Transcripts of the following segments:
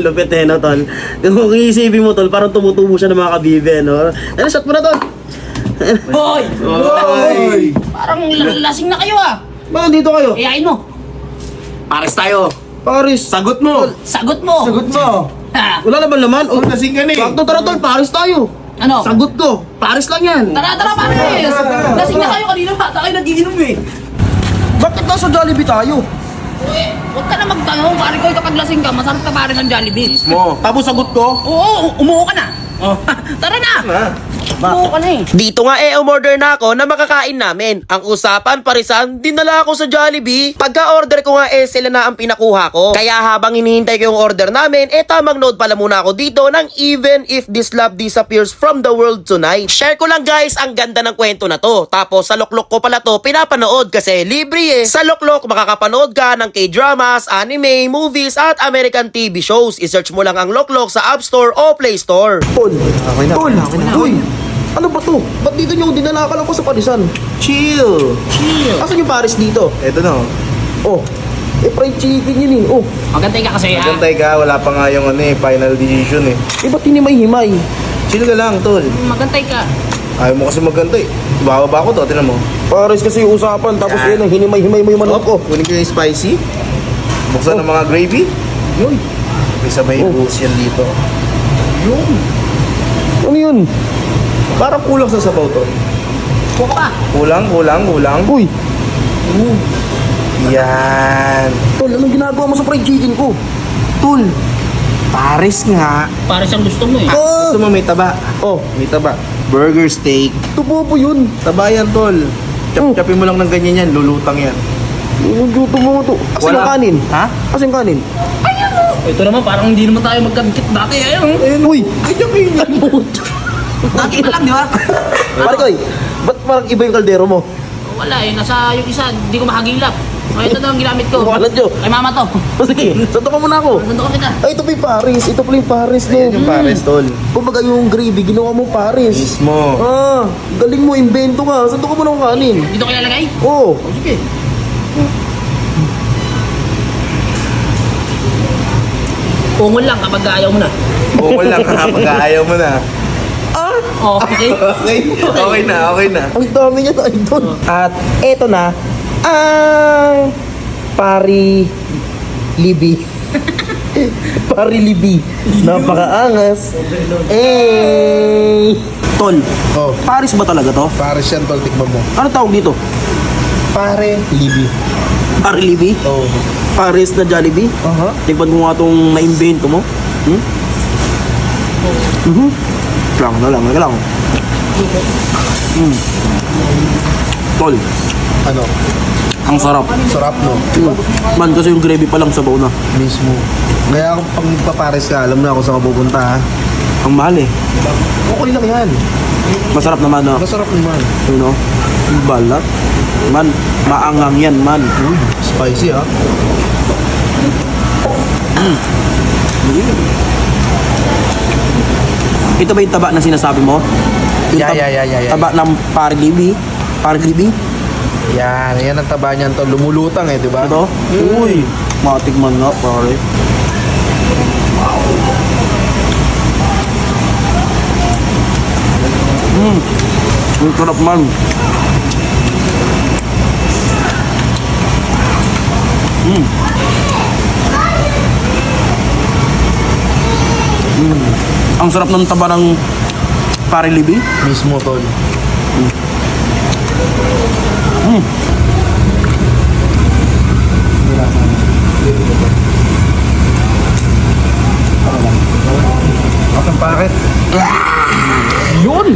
Lupit eh, no, tol? Kung iisipin mo, tol, parang tumutubo siya ng mga kabibe, no? Ano, shot mo na, tol! Hoy! Hoy! Parang lasing na kayo ah! Bakit dito kayo? Iyain mo! Pares tayo. Paris! Sagot mo. Sagot mo! Sagot mo. Ha? Wala naman naman. Oh, lasing ka na eh. Sakto, tara, tol, Paris tayo! Ano? Sagot ko! Paris lang yan! Tara, pares! Lasing na kayo kanina bata kayo nagiinom eh! Bakit nasa Jollibee tayo? Eh, huwag ka na magtanong, pare ko kapag lasing ka, masarap ka pare ng Jollibee. Mo. Tapos sagot ko? Oo, umuho ka na! Oh. Tara na! Umuho ka na eh! Dito nga umorder na ako na makakain namin. Ang usapan, parisan, dinala ako sa Jollibee. Pagka-order ko nga sila na ang pinakuha ko. Kaya habang hinihintay ko yung order namin, tamang note pala muna ako dito ng Even If This Love Disappears From The World Tonight. Share ko lang guys, ang ganda ng kwento na to. Tapos sa Loklok ko pala to pinapanood kasi libre eh. Sa Loklok makakapanood ka ng K-dramas, anime, movies at American TV shows. I-search mo lang ang Loklok sa App Store o Play Store. Tol! Tol! Uy! Ano ba to? Ba't dito nyo dinala ka lang ko sa Parisan? Chill. Asan yung Paris dito? Eto na. Oh, fried chicken yun eh. Oh, Magantay ka kasi ha! Magantay ka. Wala pa nga yung final decision eh. ba't hinimay-himay? Chill ka lang, tol. Magantay ka! Ayaw mo kasi magantay. Bababa ko to. Tinan mo. Paris kasi yung usapan, tapos yan ang hinimay-himay mo yung manok ko. Kunin ko yung spicy. Buksan ng mga gravy. Yun. May sabay booze yan dito. Ano yun? Parang kulang sa sabaw to. Buka pa! Kulang. Uy! Yan. Tol, anong ginagawa mo sa fried chicken ko? Tol. Pares nga. Pares ang gusto mo eh! Gusto mo may taba? Oh, May taba. Burger steak. tubo yun. Taba yan, tol. Chop-chopin mo lang ng ganyan yan. Lulutang yan. Gusto mo to. Asan yung kanin? Ha? Asan yung kanin? Ito naman, parang hindi naman tayo magkabikit dati. Ayun! Uy! Dati pa lang, di ba? Pare koy, ba't parang iba yung kaldero mo? Wala eh, nasa yung isa, hindi ko makagilap. O ito na ang ginamit ko. Bukalan nyo. Kay mama to. Sige, santo ka muna ako. Nandun ko kita. Ay, ito pa yung Paris. Ito pala yung Paris, no? Ayan yung pares, tol. Kumbaga yung gravy, ginawa mo Paris. Mismo. Ah, galing mo, invento ka. Santo ka muna ng kanin. Dito ko ilalagay? Oo. Sige. Ungol lang kapag ayaw mo na. Bukol lang ha, pag ayaw mo na. Okay. Okay na. Ang dami niya na idol. At eto na, Pari Libi. Pari Libi. Napakaangas. Tol, Oh, Paris ba talaga to? pares yan, tol. Tikman mo. Ano tawag dito? Pare, libi. Pari Libi? Oh. Paris na Jollibee? Aha. Tignan mo nga itong na-invento mo. Lang. Tol, Ano? ang sarap. Sarap, no? Man, kasi yung gravy pa lang sabaw na. Mismo. Kaya kung pag nagpapares ka, alam na ako saan ka pupunta, ha? Ang mahal eh. Okay lang yan. Masarap naman, no? Masarap naman. You know? Yung balat. Man, maangang yan, man. Spicy, ha? Ito ba yung taba na sinasabi mo? Yung Yeah. Taba ng Parilibi? Parilibi? Yan ang taba niyan, tol. Lumulutang, eh, di ba? Ito? Uy, matikman nga, pare. Ang sarap man. Ang sarap ng taba ng Parilibi. Mismo, tol. Okay, bakit? Yun!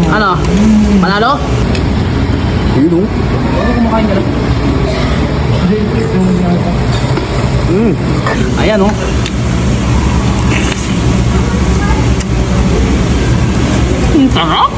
Ano? Panalo? Yun, oh. Kumakain ka lang. Ayan, oh. Sarap!